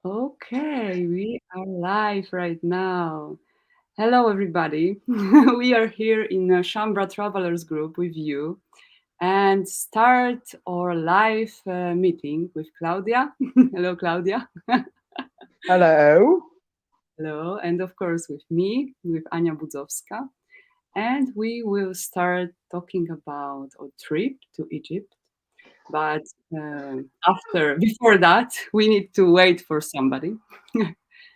Okay, we are live right now. Hello, everybody. We are here in a Shambra Travelers group with you and start our live meeting with Claudia. Hello, Claudia. Hello. Hello. And of course, with me, with Ania Budzowska. And we will start talking about our trip to Egypt. But before that, we need to wait for somebody.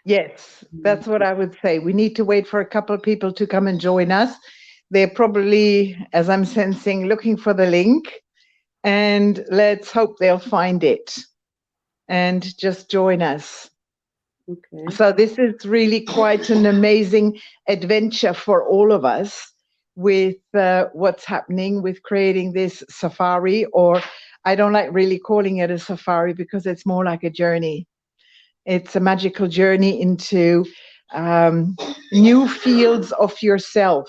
Yes, that's what I would say. We need to wait for a couple of people to come and join us. They're probably, as I'm sensing, looking for the link, and let's hope they'll find it and just join us. Okay. So this is really quite an amazing adventure for all of us with what's happening with creating this safari, or I don't like really calling it a safari because it's more like a journey. It's a magical journey into um, new fields of yourself.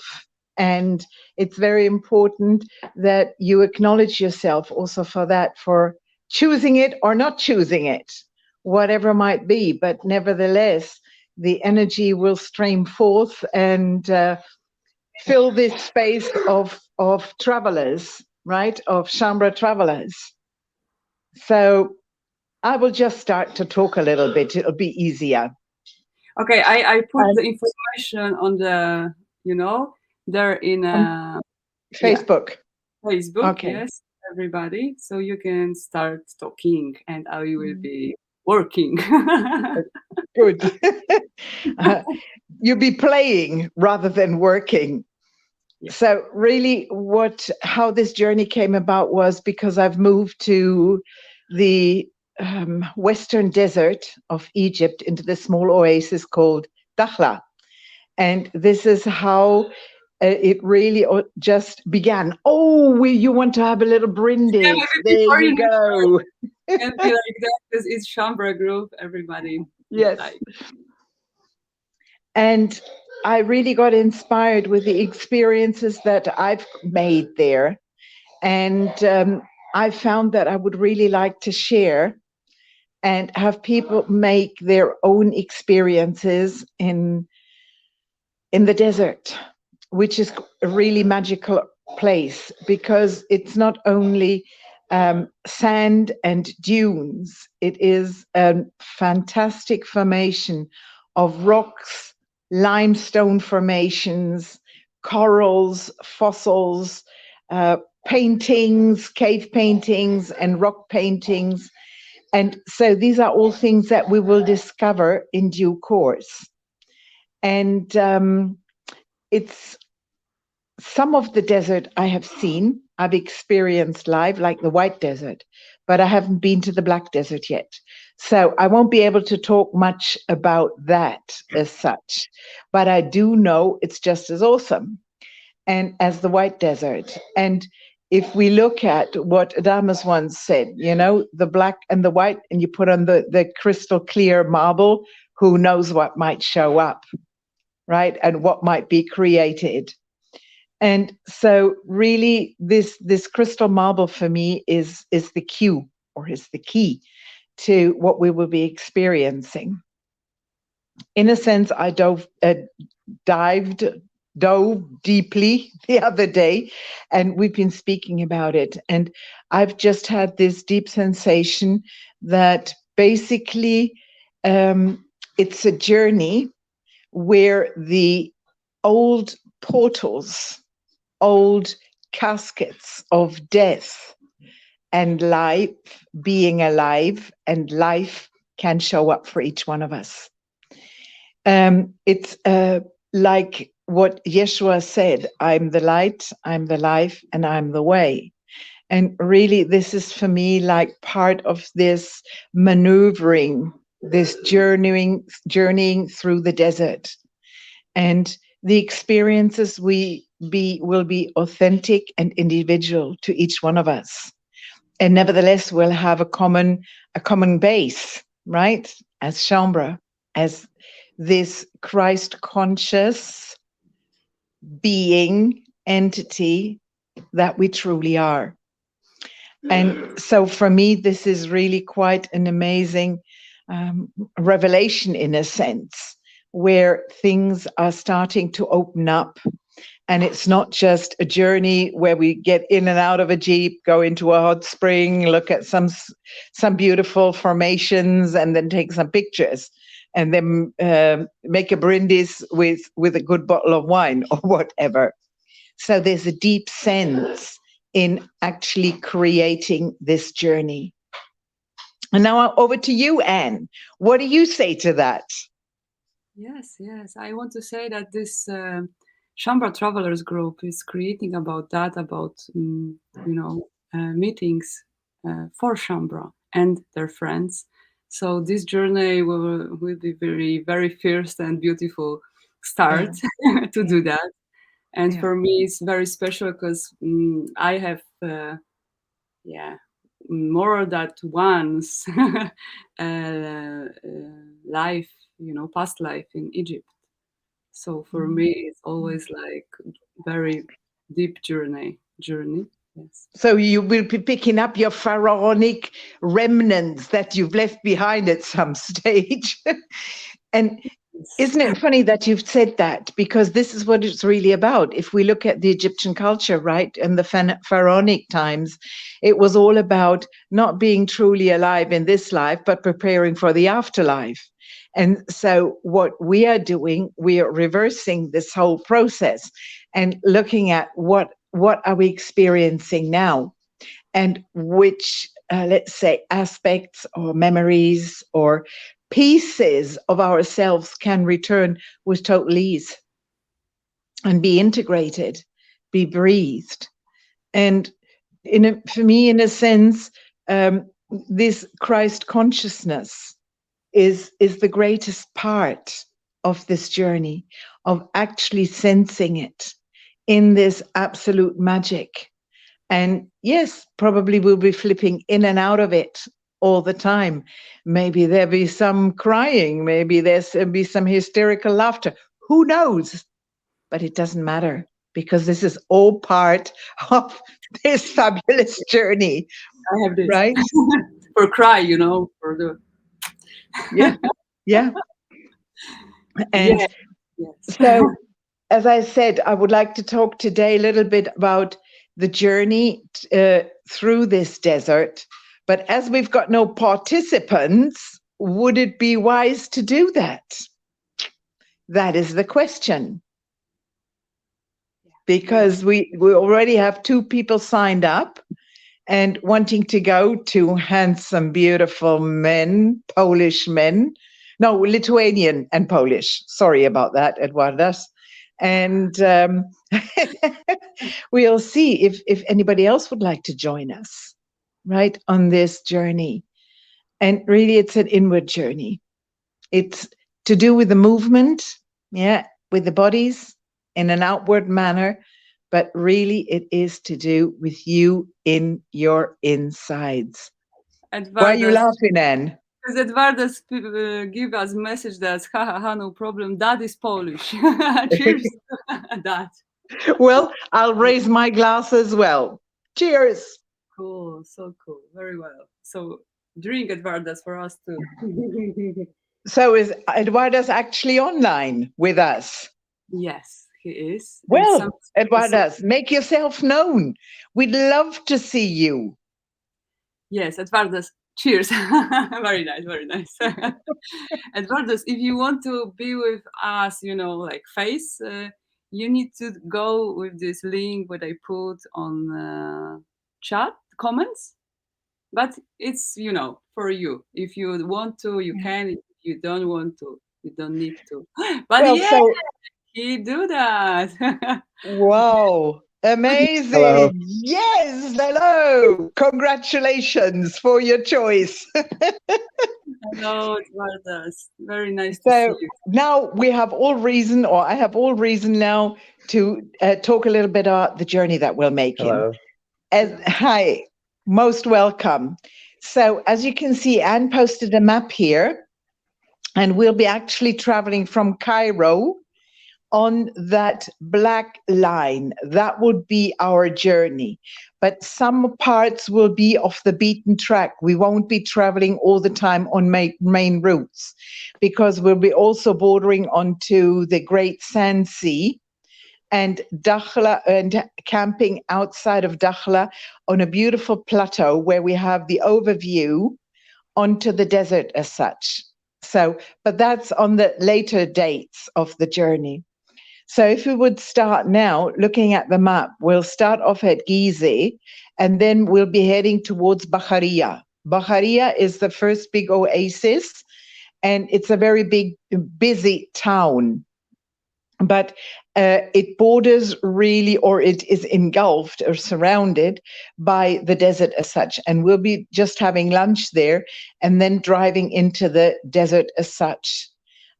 And it's very important that you acknowledge yourself also for that, for choosing it or not choosing it, whatever might be. But nevertheless, the energy will stream forth and fill this space of travelers, right? Of Shambra travelers. So I will just start to talk a little bit. It'll be easier. Okay, I put And the information on the, there in on yeah, Facebook. Facebook, Okay, yes, everybody. So you can start talking and I will mm, be working. good. Uh, You'll be playing rather than working. Yeah. So really how this journey came about was because I've moved to the western desert of Egypt into the small oasis called Dakhla. And this is how it really just began. Oh, you want to have a little Yeah, brindis. maybe There before you you start, go. it can be like that because it's Shambra group, everybody Yes. like. And I really got inspired with the experiences that I've made there. And I found that I would really like to share and have people make their own experiences in the desert, which is a really magical place because it's not only sand and dunes, it is a fantastic formation of rocks, limestone formations, corals, fossils, uh, paintings, cave paintings, and rock paintings. And so these are all things that we will discover in due course. And it's some of the desert I have seen, I've experienced live, like the White Desert, but I haven't been to the Black Desert yet. So I won't be able to talk much about that as such. But I do know it's just as awesome and as the White Desert. And if we look at what Adamus once said, the black and the white, and you put on the crystal clear marble, who knows what might show up, right? And what might be created. And so really this crystal marble for me is the cue, or is the key to what we will be experiencing. In a sense, I dived dove deeply the other day, and we've been speaking about it, and I've just had this deep sensation that basically it's a journey where the old portals, old caskets of death and life, being alive and life, can show up for each one of us. It's like what Yeshua said, I'm the light, I'm the life, and I'm the way. And really, this is for me like part of this maneuvering, this journeying through the desert. And the experiences will be authentic and individual to each one of us. And nevertheless, we'll have a common base, right? As Shambra, as this Christ conscious being entity that we truly are. And so for me, this is really quite an amazing revelation in a sense, where things are starting to open up. And it's not just a journey where we get in and out of a Jeep, go into a hot spring, look at some beautiful formations, and then take some pictures, and then make a brindis with a good bottle of wine or whatever. So there's a deep sense in actually creating this journey. And now over to you, Anne. What do you say to that? Yes, yes. I want to say that this Shambra Travelers group is creating about that, about meetings for Shambra and their friends. So this journey will be very, very fierce and beautiful start to do that. And for me, it's very special because I have, more than once life, past life in Egypt. So for me, it's always like very deep journey. Yes. So you will be picking up your pharaonic remnants that you've left behind at some stage. And isn't it funny that you've said that? Because this is what it's really about. If we look at the Egyptian culture, right, and the pharaonic times, it was all about not being truly alive in this life, but preparing for the afterlife. And so what we are doing, we are reversing this whole process and looking at what are we experiencing now, and which, let's say, aspects or memories or pieces of ourselves can return with total ease and be integrated, be breathed. And for me, in a sense, this Christ consciousness is the greatest part of this journey, of actually sensing it in this absolute magic. And yes, probably we'll be flipping in and out of it all the time. Maybe there'll be some crying, maybe there'll be some hysterical laughter. Who knows? But it doesn't matter, because this is all part of this fabulous journey. I have this, right? for cry, for the yeah. And yes. so, as I said, I would like to talk today a little bit about the journey through this desert. But as we've got no participants, would it be wise to do that? That is the question. Because we already have 2 people signed up and wanting to go, 2 handsome, beautiful men, Polish men. No, Lithuanian and Polish. Sorry about that, Eduardas. And we'll see if anybody else would like to join us, right, on this journey. And really, it's an inward journey. It's to do with the movement, with the bodies in an outward manner, but really it is to do with you in your insides. Why are you laughing, Anne? Because Edwardas give us message that no problem, Dad is Polish. Cheers to that. Well, I'll raise my glass as well. Cheers. Cool, so cool, very well. So drink, Edwardas, for us too. So is Eduardas actually online with us? Yes, he is. Well, Eduardas, make yourself known. We'd love to see you. Yes, Eduardas, cheers. Very nice, very nice. Eduardas, if you want to be with us, like face, you need to go with this link what I put on chat comments. But it's, for you. If you want to, you can. If you don't want to, you don't need to. But he do that. Wow. Amazing. Hello. Yes. Hello. Congratulations for your choice. Hello, Eduardas. Very nice to see you. Now we have all reason, or I have all reason now to talk a little bit about the journey that we're making. Hello. Hi, most welcome. So as you can see, Anne posted a map here, and we'll be actually traveling from Cairo on that black line. That would be our journey. But some parts will be off the beaten track. We won't be traveling all the time on main routes, because we'll be also bordering onto the Great Sand Sea and Dakhla, and camping outside of Dakhla on a beautiful plateau where we have the overview onto the desert as such. So, but that's on the later dates of the journey. So if we would start now, looking at the map, we'll start off at Gizeh, and then we'll be heading towards Bahariya. Bahariya is the first big oasis, and it's a very big, busy town. But it borders really, or it is engulfed or surrounded by the desert as such. And we'll be just having lunch there and then driving into the desert as such.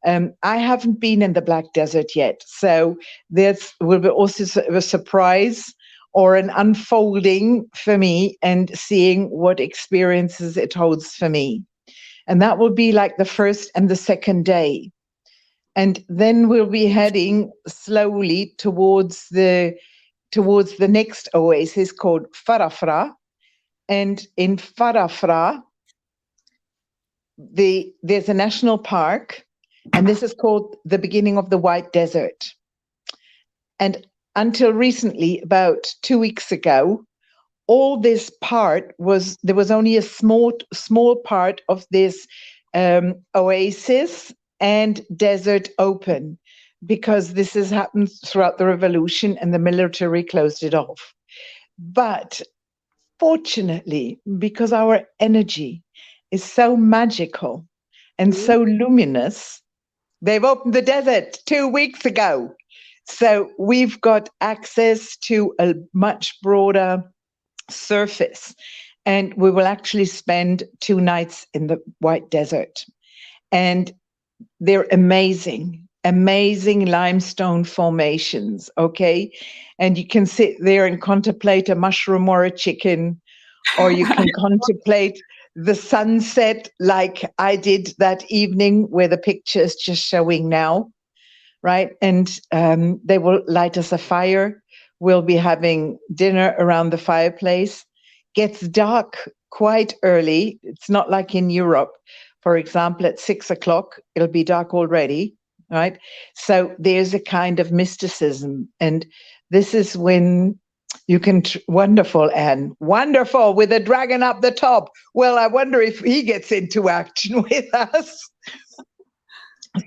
I haven't been in the Black Desert yet, so this will be also a surprise or an unfolding for me, and seeing what experiences it holds for me. And that will be like the first and the second day. And then we'll be heading slowly towards the next oasis called Farafra. And in Farafra, there's a national park, and this is called the beginning of the White Desert. And until recently, about 2 weeks ago, all this part there was only a small part of this oasis and desert open, because this has happened throughout the revolution and the military closed it off. But fortunately, because our energy is so magical and so luminous, they've opened the desert 2 weeks ago. So we've got access to a much broader surface, and we will actually spend 2 nights in the White Desert. And they're amazing limestone formations, okay? And you can sit there and contemplate a mushroom or a chicken, or you can contemplate the sunset like I did that evening, where the picture is just showing now, right? And they will light us a fire. We'll be having dinner around the fireplace. Gets dark quite early. It's not like in Europe. For example, at 6 o'clock, it'll be dark already, right? So there's a kind of mysticism. And this is when you can, wonderful, Anne, wonderful, with a dragon up the top. Well, I wonder if he gets into action with us.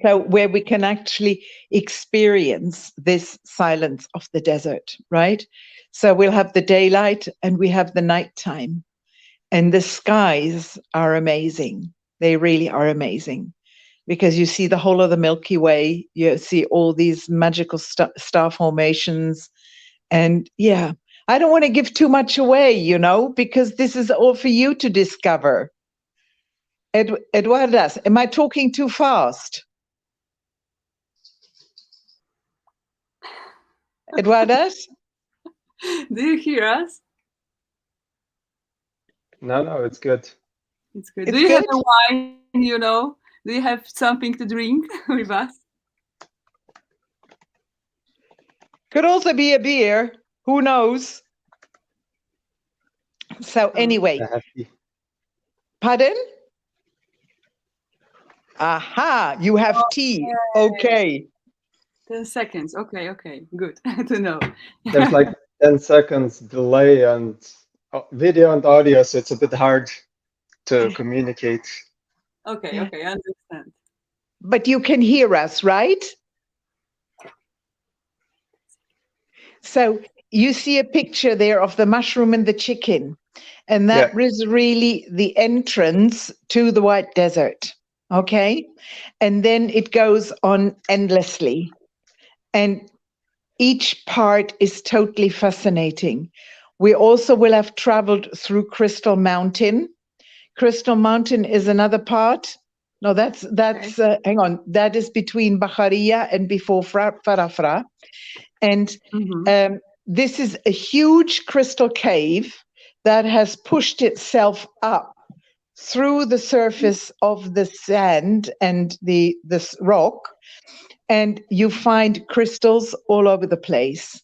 So where we can actually experience this silence of the desert, right? So we'll have the daylight and we have the nighttime. And the skies are amazing. They really are amazing, because you see the whole of the Milky Way. You see all these magical star formations. And yeah, I don't want to give too much away, because this is all for you to discover. Eduardas, am I talking too fast? Eduardas? Do you hear us? No, it's good. It's good. Do you have a wine, Do you have something to drink with us? Could also be a beer. Who knows? So anyway. Pardon? Aha, you have tea. Okay. 10 seconds. Okay. Good to know. There's like 10 seconds delay and video and audio, so it's a bit hard to communicate. Okay, I understand. But you can hear us, right? So you see a picture there of the mushroom and the chicken, and that is really the entrance to the White Desert, okay? And then it goes on endlessly. And each part is totally fascinating. We also will have traveled through Crystal Mountain. Crystal Mountain is another part. No, that's hang on. That is between Bahariya and before Farafra. And this is a huge crystal cave that has pushed itself up through the surface of the sand and this rock. and you find crystals all over the place.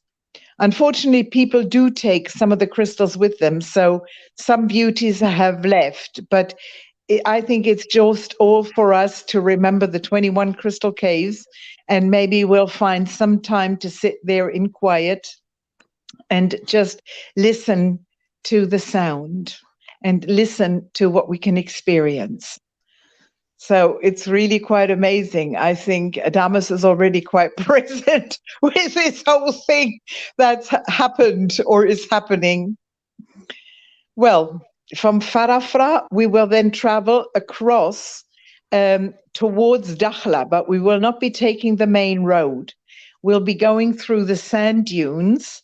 Unfortunately, people do take some of the crystals with them, so some beauties have left, but I think it's just all for us to remember the 21 crystal caves, and maybe we'll find some time to sit there in quiet and just listen to the sound and listen to what we can experience. So it's really quite amazing. I think Adamus is already quite present with this whole thing that's happened or is happening. Well, from Farafra, we will then travel across towards Dakhla, but we will not be taking the main road. We'll be going through the sand dunes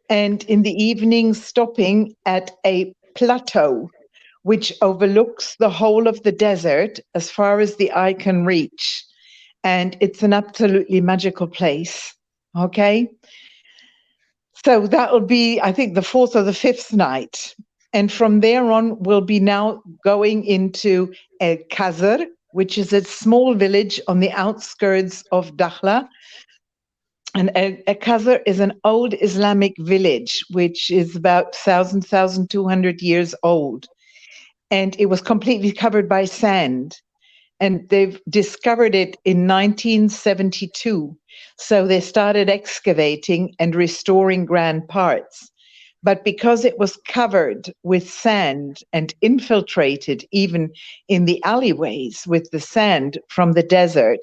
and in the evening stopping at a plateau which overlooks the whole of the desert as far as the eye can reach. And it's an absolutely magical place. Okay. So that will be, I think, the fourth or the fifth night. And from there on, we'll be now going into El Khazr, which is a small village on the outskirts of Dakhla. And El Khazr is an old Islamic village, which is about 1,200 years old. And it was completely covered by sand. And they've discovered it in 1972. So they started excavating and restoring grand parts. But because it was covered with sand and infiltrated even in the alleyways with the sand from the desert,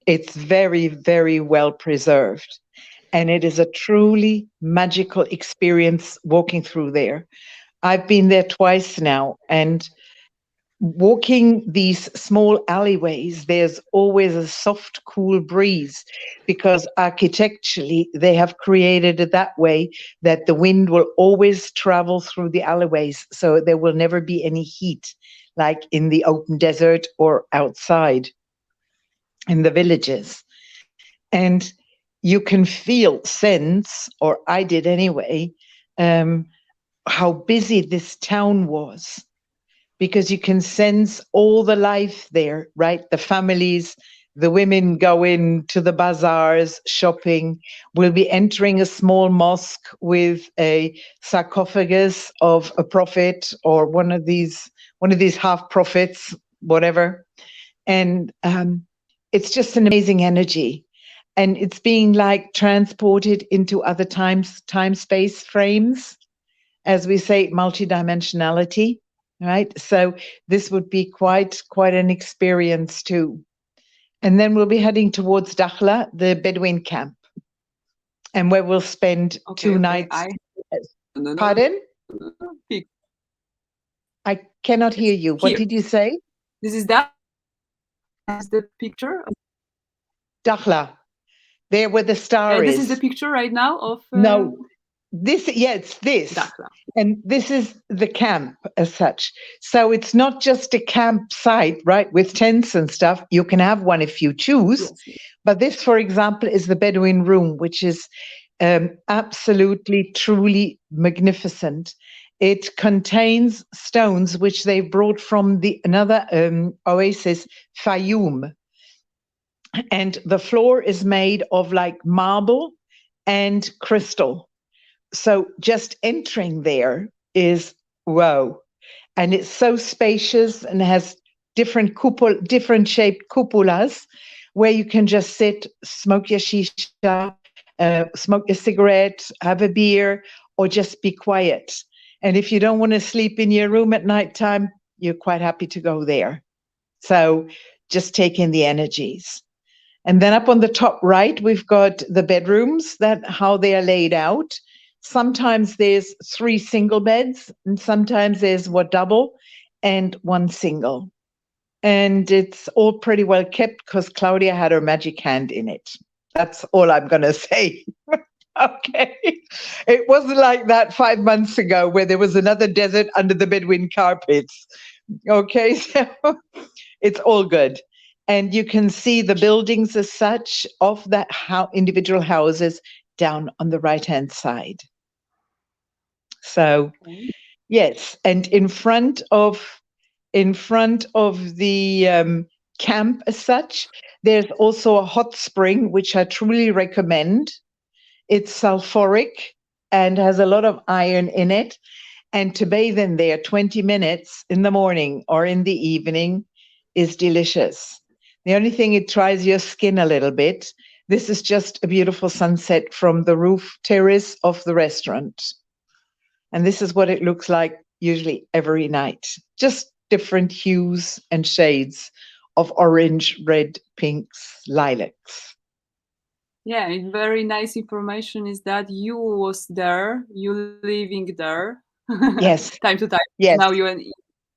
it's very, very well preserved. And it is a truly magical experience walking through there. I've been there twice now, and walking these small alleyways, there's always a soft, cool breeze because architecturally they have created it that way that the wind will always travel through the alleyways. So there will never be any heat like in the open desert or outside in the villages. And you can feel, sense, or I did anyway, how busy this town was, because you can sense all the life there, right? The families, the women go into the bazaars, shopping. We'll be entering a small mosque with a sarcophagus of a prophet or one of these half prophets, whatever. And it's just an amazing energy. And it's being like transported into other time space frames, as we say, multidimensionality, right? So this would be quite an experience too. And then we'll be heading towards Dakhla, the Beduincamp, and where we'll spend two nights. Pardon? I cannot hear you. What did you say? This is that. This is the picture. Dakhla. There where the star is. This is the picture right now of. No, it's this. Dakhla. And this is the camp as such. So it's not just a campsite, right, with tents and stuff. You can have one if you choose. Yes. But this, for example, is the Bedouin room, which is absolutely, truly magnificent. It contains stones which they brought from another oasis, Fayoum. And the floor is made of like marble and crystal. So just entering there is wow. And it's so spacious and has different shaped cupolas where you can just sit, smoke your shisha, smoke your cigarette, have a beer, or just be quiet. And if you don't want to sleep in your room at nighttime, you're quite happy to go there. So just take in the energies. And then up on the top right, we've got the bedrooms, how they are laid out. Sometimes there's 3 single beds, and sometimes there's double and 1 single. And it's all pretty well kept because Claudia had her magic hand in it. That's all I'm going to say. Okay. It wasn't like that 5 months ago where there was another desert under the Bedouin carpets. Okay, so it's all good. And you can see the buildings as such of that individual houses down on the right-hand side. So, yes, and in front of the camp as such. There's also a hot spring, which I truly recommend. It's sulfuric and has a lot of iron in it. And to bathe in there 20 minutes in the morning or in the evening is delicious. The only thing, it tries your skin a little bit. This is just a beautiful sunset from the roof terrace of the restaurant. And this is what it looks like usually every night. Just different hues and shades of orange, red, pinks, lilacs. Yeah, and very nice information is that you was there, you living there, Yes, time to time. yes, Now you're in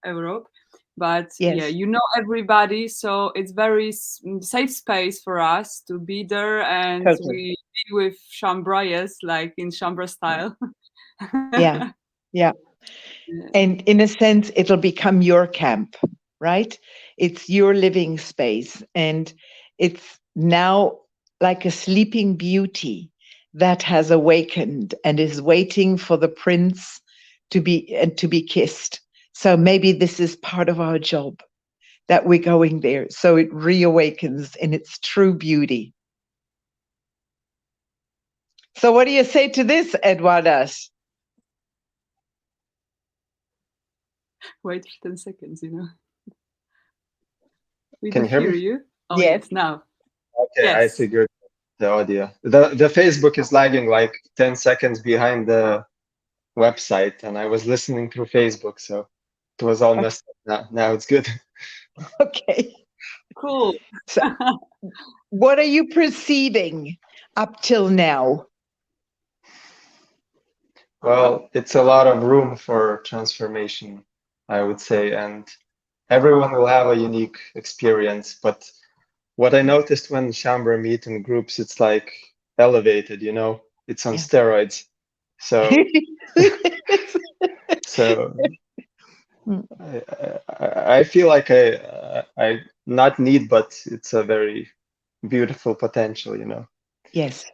Europe, but yeah, yes, you know everybody, so it's very safe space for us to be there, and totally. we be with Chambrayas, like in Chambra Yeah, style. yeah, yeah. Yeah. And in a sense, it'll become your camp, right? It's your living space. And it's now like a sleeping beauty that has awakened and is waiting for the prince to be kissed. So maybe this is part of our job, that we're going there. So it reawakens in its true beauty. So what do you say to this, Eduardas? Wait 10 seconds, you know. We Can don't you hear hear me? you. Oh, Yes. yes, now. Okay, I Yes. figured the audio. The Facebook is lagging like 10 seconds behind the website, and I was listening through Facebook, so it was all messed up. Now it's good. Okay. Cool. So what are you perceiving up till now? Well, it's a lot of room for transformation, I would say, and everyone will have a unique experience. But what I noticed when Shambra meet in groups, it's like elevated, you know, it's on Yeah. steroids. So, so Mm, I feel like I not need, but it's a very beautiful potential, you know. yes,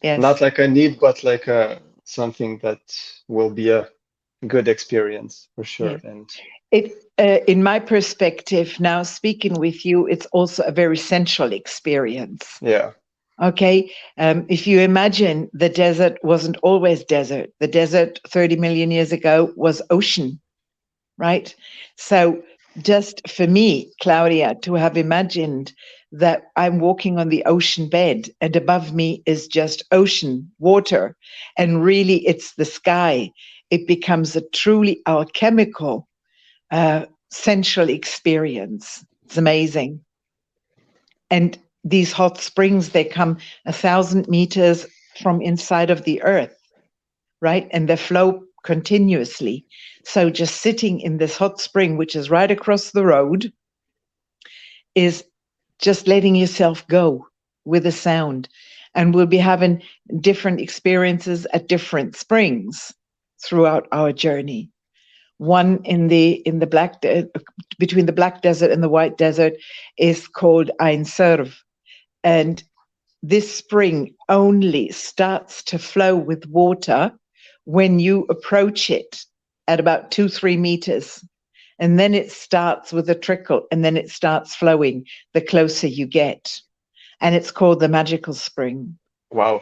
yes, Not like a need, but like a something that will be a good experience for yeah. sure. And It, in my perspective, now speaking with you, it's also a very sensual experience. yeah, Okay, if you imagine the desert wasn't always desert. The desert 30 million years ago was ocean, right? So just for me, Claudia, to have imagined that I'm walking on the ocean bed and above me is just ocean, water, and really it's the sky, it becomes a truly alchemical, sensual experience. It's amazing. And these hot springs, they come 1,000 meters from inside of the earth, right? And they flow continuously. So just sitting in this hot spring, which is right across the road, is just letting yourself go with the sound. And we'll be having different experiences at different springs throughout our journey. One in the between the Black Desert and the White Desert is called Ein Serv. And this spring only starts to flow with water when you approach it at about 2-3 meters. And then it starts with a trickle and then it starts flowing the closer you get. And it's called the magical spring. wow.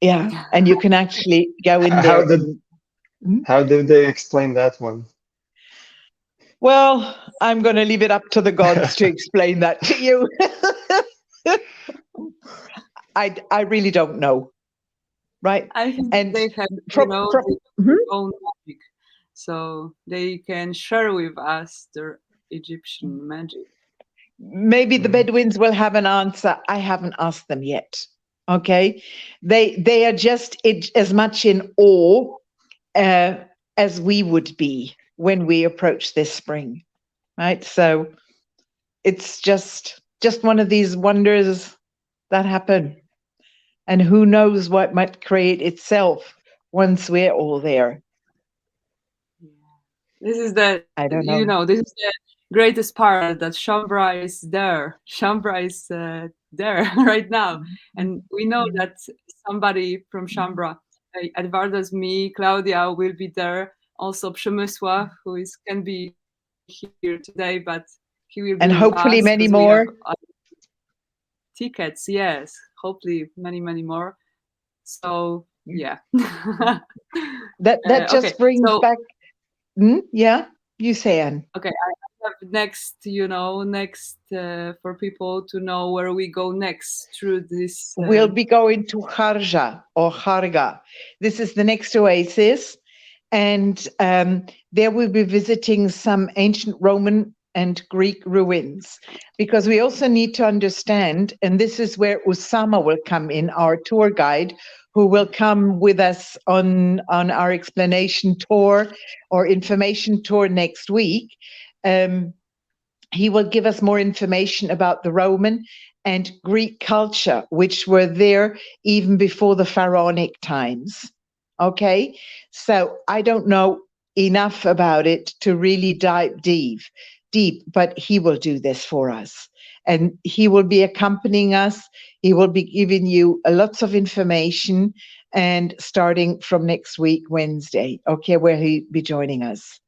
Yeah. And you can actually go in there How did and, hmm? how did they explain that one? Well, I'm going to leave it up to the gods to explain that to you. I really don't know. Right. I think And they have, from, their mhm. own magic, so they can share with us their Egyptian magic. Maybe the Mm. Bedouins will have an answer. I haven't asked them yet. Okay, they are just as much in awe uh, as we would be when we approach this spring, right? So it's just one of these wonders that happen, and who knows what might create itself once we're all there. Yeah. This is the, I don't know. this is the greatest part, that Shambra is there. Shambra is there right now, and we know that somebody from Shambra, Edwardas, me, Claudia, will be there. Also, Przemysław, who is can be here today, but he will be And with hopefully us many because we have more. tickets. Yes, hopefully many more. So yeah. That Okay, just brings so back, yeah, you say, Anne. okay, I have next, next for people to know where we go next through this. We'll be going to Kharja or Kharga. This is the next oasis. And there we'll be visiting some ancient Roman and Greek ruins, because we also need to understand, and this is where Usama will come in, our tour guide, who will come with us on our explanation tour or information tour next week. He will give us more information about the Roman and Greek culture, which were there even before the pharaonic times. Okay, so I don't know enough about it to really dive deep, but he will do this for us, and he will be accompanying us. He will be giving you lots of information, and starting from next week, Wednesday, okay, where he'll be joining us.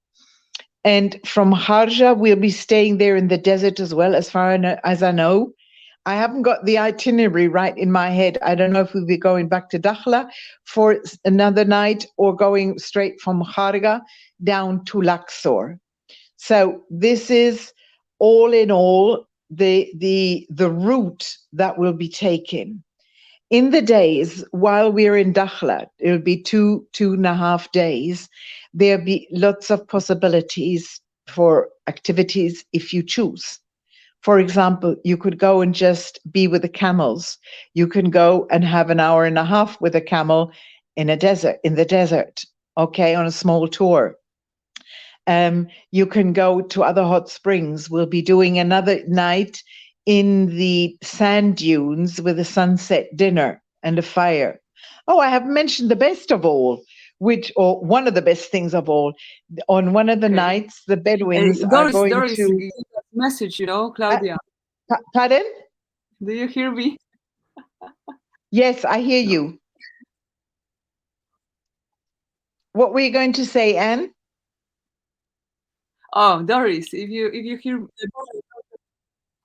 And from Harja, we'll be staying there in the desert as well, as far as I know. I haven't got the itinerary right in my head. I don't know if we'll be going back to Dakhla for another night or going straight from Kharga down to Luxor. So this is all in all the route that will be taken. In the days while we're in Dakhla, it'll be 2.5 days. There'll be lots of possibilities for activities if you choose. For example, you could go and just be with the camels. You can go and have an hour and a half with a camel in the desert, okay, on a small tour. You can go to other hot springs. We'll be doing another night in the sand dunes with a sunset dinner and a fire. Oh, I haven't mentioned the best of all, or one of the best things of all. On one of the Okay. nights, the Beduins are Doris, going to. message, Claudia. Pardon? Do you hear me? Yes, I hear you. What were you going to say, Anne? Oh, Doris, if you hear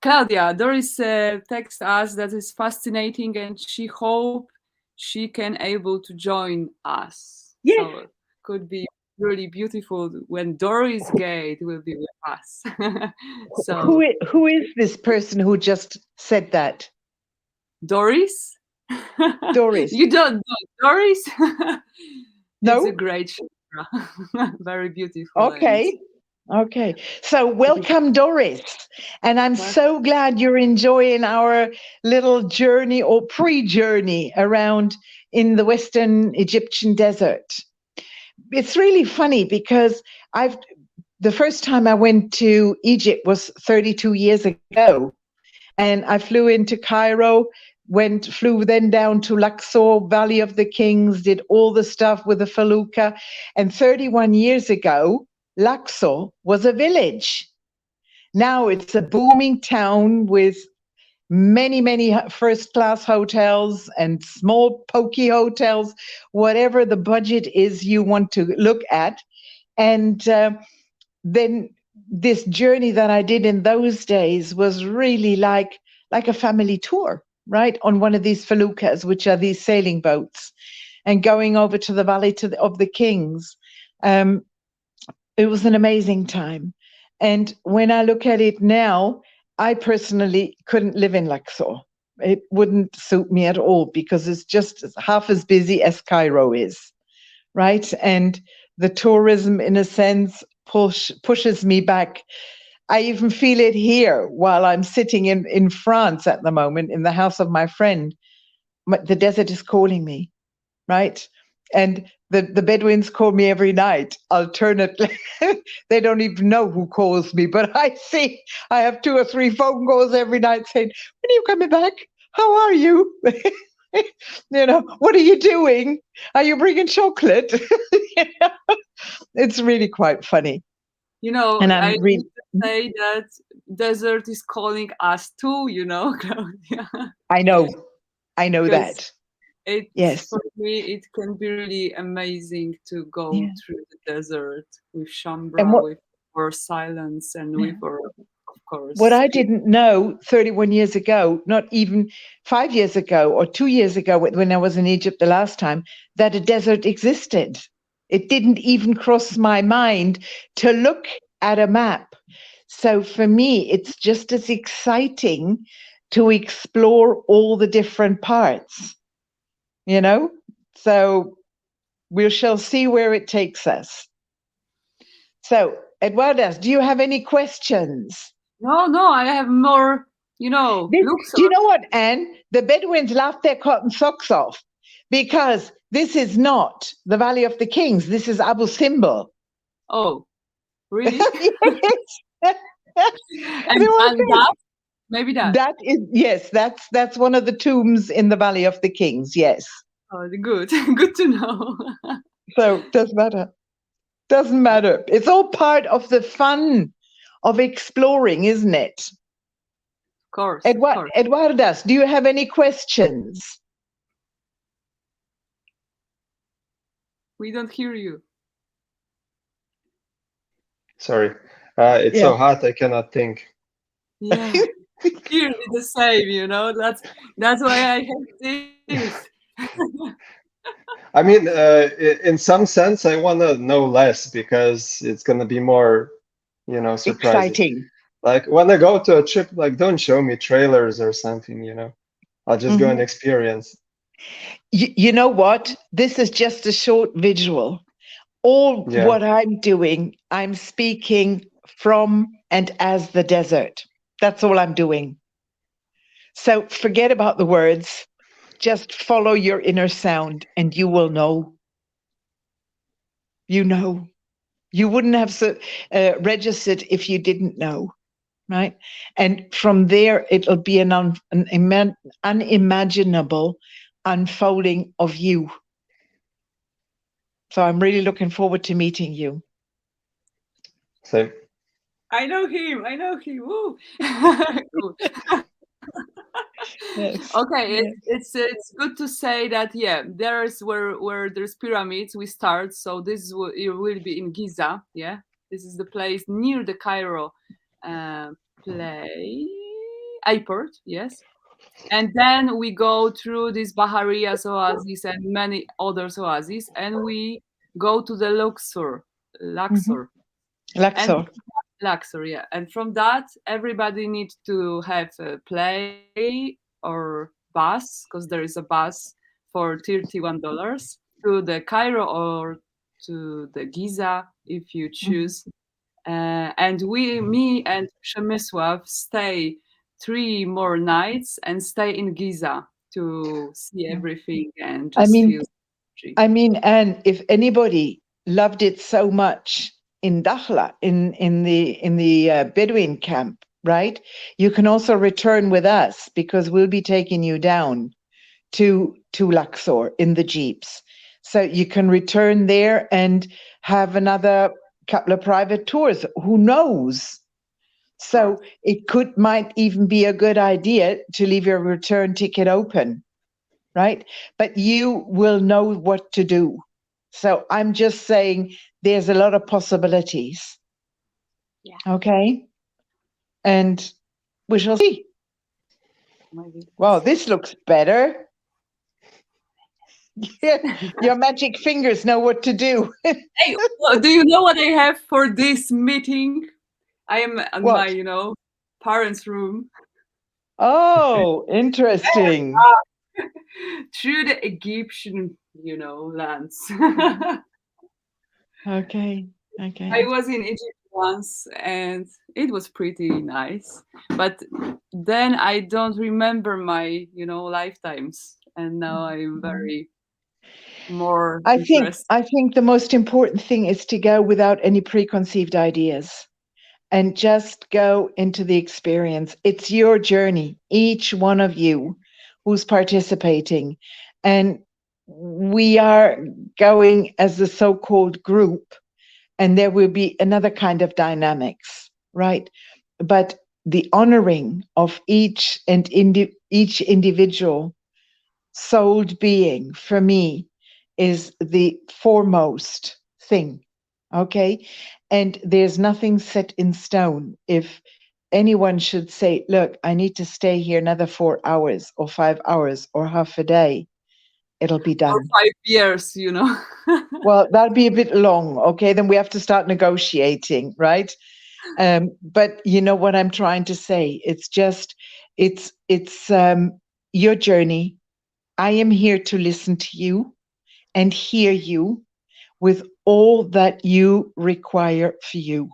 Claudia, Doris texts us that is fascinating, and she hope she can able to join us. Yes. So could be really beautiful when Doris Gate will be with us. So Who is this person who just said that? Doris? Doris. You don't know Doris? It's a No? great show. Very beautiful. Okay. Okay. So welcome, Doris. And I'm so glad you're enjoying our little journey or pre-journey around in the Western Egyptian desert. It's really funny because the first time I went to Egypt was 32 years ago. And I flew into Cairo, flew then down to Luxor, Valley of the Kings, did all the stuff with the felucca. And 31 years ago, Luxor was a village. Now it's a booming town with many first-class hotels and small pokey hotels, whatever the budget is you want to look at. And then this journey that I did in those days was really like a family tour, right? On one of these feluccas, which are these sailing boats, and going over to the Valley of the Kings. It was an amazing time. And when I look at it now, I personally couldn't live in Luxor. It wouldn't suit me at all because it's just half as busy as Cairo is, right? And the tourism, in a sense, pushes me back. I even feel it here while I'm sitting in France at the moment in the house of my friend. The desert is calling me, right? And the Bedouins call me every night, alternately. They don't even know who calls me, but I have 2 or 3 phone calls every night saying, when are you coming back? How are you? What are you doing? Are you bringing chocolate? It's really quite funny. And I I'm really, need to say that desert is calling us too, Claudia. I know that. Yes. For me, it can be really amazing to go Yeah. through the desert with And Shambra, what, with our silence and with our what course. I didn't know 31 years ago, not even 5 years ago or 2 years ago when I was in Egypt the last time, that a desert existed. It didn't even cross my mind to look at a map. So for me, it's just as exciting to explore all the different parts, you know? So we shall see where it takes us. So, Eduardas, do you have any questions? No, I have more, looks Do you or know what, Anne? The Bedouins laughed their cotton socks off because this is not the Valley of the Kings. This is Abu Simbel. oh, really? Yes. They were And saying, that, maybe that. that is, yes, that's one of the tombs in the Valley of the Kings. Yes. Oh, good. Good to know. So doesn't matter. Doesn't matter. It's all part of the fun of exploring, isn't it? Of course. Eduardas, do you have any questions? We don't hear you. Sorry. It's Yeah. so hot, I cannot think. Yeah, here it's the same, That's why I hate this. I mean, in some sense, I want to know less because it's going to be more, surprising. Exciting. Like when I go to a trip, like don't show me trailers or something. I'll just go and Mhm. experience. You know what? This is just a short visual. All Yeah. what I'm doing, I'm speaking from and as the desert. That's all I'm doing. So forget about the words. Just follow your inner sound and you will know. You know. You wouldn't have registered if you didn't know, right? And from there, it'll be an unimaginable unfolding of you. So I'm really looking forward to meeting you. Same. I know him. Woo. Cool. Yes. Okay, Yes. it's good to say that there's where there's pyramids we start. So it will be in Giza. Yeah, this is the place near the Cairo uh, play airport. Yes, and then we go through this Bahariya oasis and many other oases, and we go to the Mm-hmm. Luxor, and Luxor. Luxor, yeah. And from that, everybody needs to have a play or bus, because there is a bus for $31 to the Cairo or to the Giza if you Mhm. choose. And me and Przemysław stay 3 more nights and stay in Giza to see everything and I just mean, feel energy. and if anybody loved it so much in Dakhla, in the Bedouin camp, right? You can also return with us because we'll be taking you down to Luxor in the jeeps. So you can return there and have another couple of private tours. Who knows? So it might even be a good idea to leave your return ticket open, right? But you will know what to do. So I'm just saying there's a lot of possibilities. Yeah, Okay. And we shall see. maybe. Wow, this looks better. Your magic fingers know what to do. Hey, do you know what I have for this meeting? I am in my, What? parents' room. Oh, interesting. Through the Egyptian, lands. Okay. I Okay. was in Egypt once and it was pretty nice. But then I don't remember my, lifetimes. And now I'm very more interested. I think the most important thing is to go without any preconceived ideas and just go into the experience. It's your journey, each one of you who's participating. And we are going as a so-called group, and there will be another kind of dynamics, right? But the honoring of each individual souled being for me is the foremost thing. Okay. And there's nothing set in stone. If anyone should say, look, I need to stay here another 4 hours or 5 hours or half a day, it'll be For done. 5 years, Well, that'll be a bit long. Okay, then we have to start negotiating, right? But you know what I'm trying to say? It's just, it's your journey. I am here to listen to you and hear you with all that you require for you.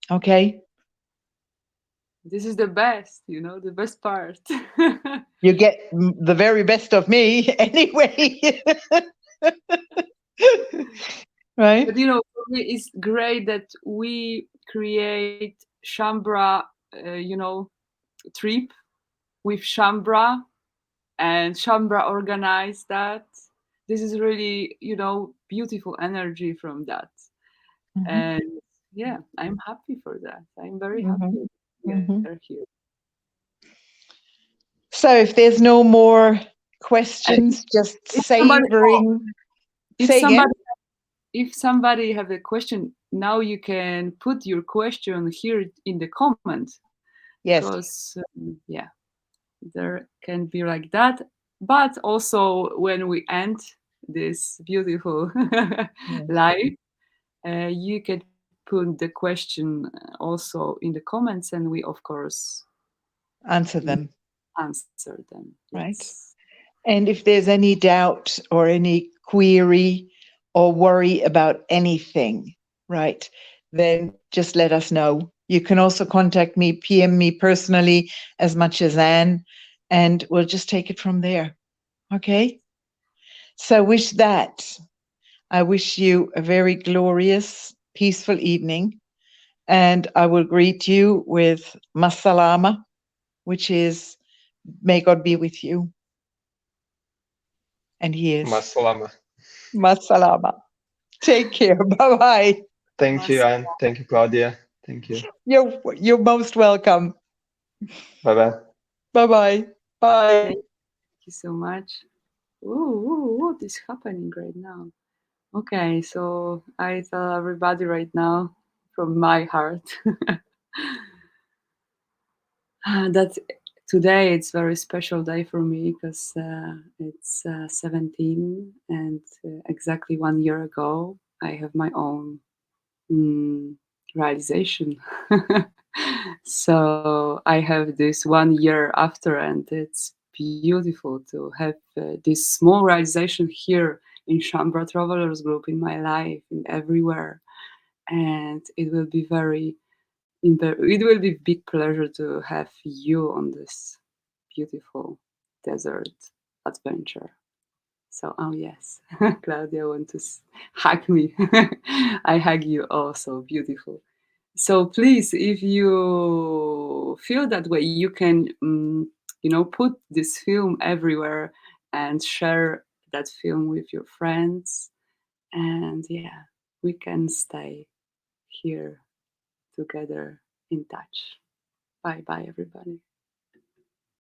Okay? This is the best, the best part. You get the very best of me anyway. Right? But for me, it's great that we create Shambra, trip with Shambra, and Shambra organized that. This is really, beautiful energy from that. Mhm, And yeah, I'm happy for that. I'm very mhm, happy mhm. you're here. So if there's no more And questions, just if somebody, oh, savoring. if Say again? somebody, if somebody have a question, now you can put your question here in the comment, Yes. because yeah, there can be like that. But also when we end this beautiful Yes. live, you can put the question also in the comments, and we of course Answer them, answer them. right? Yes. And if there's any doubt or any query or worry about anything, right, then just let us know. You can also contact me, PM me personally as much as Anne, and we'll just take it from there. Okay? So I wish you a very glorious, peaceful evening. And I will greet you with Masalama, which is, may God be with you. And he is. Masalama. Masalama. Take care. Bye-bye. Thank you, Mas- Anne. Thank you, Claudia. Thank you. You're most welcome. Bye bye. Bye-bye. Bye. Thank you so much. Ooh, what is happening right now? Okay, so I tell everybody right now from my heart that today it's very special day for me, because it's 17, and exactly 1 year ago I have my own mm, realization. So I have this 1 year after, and it's beautiful to have this small realization here in Shambra Travelers Group, in my life, in everywhere. And it will be it will be big pleasure to have you on this beautiful desert adventure. So, oh yes, Claudia want to hug me. I hug you also, beautiful. So please, if you feel that way, you can, put this film everywhere and share that film with your friends. And yeah, we can stay here together in touch. Bye bye, everybody.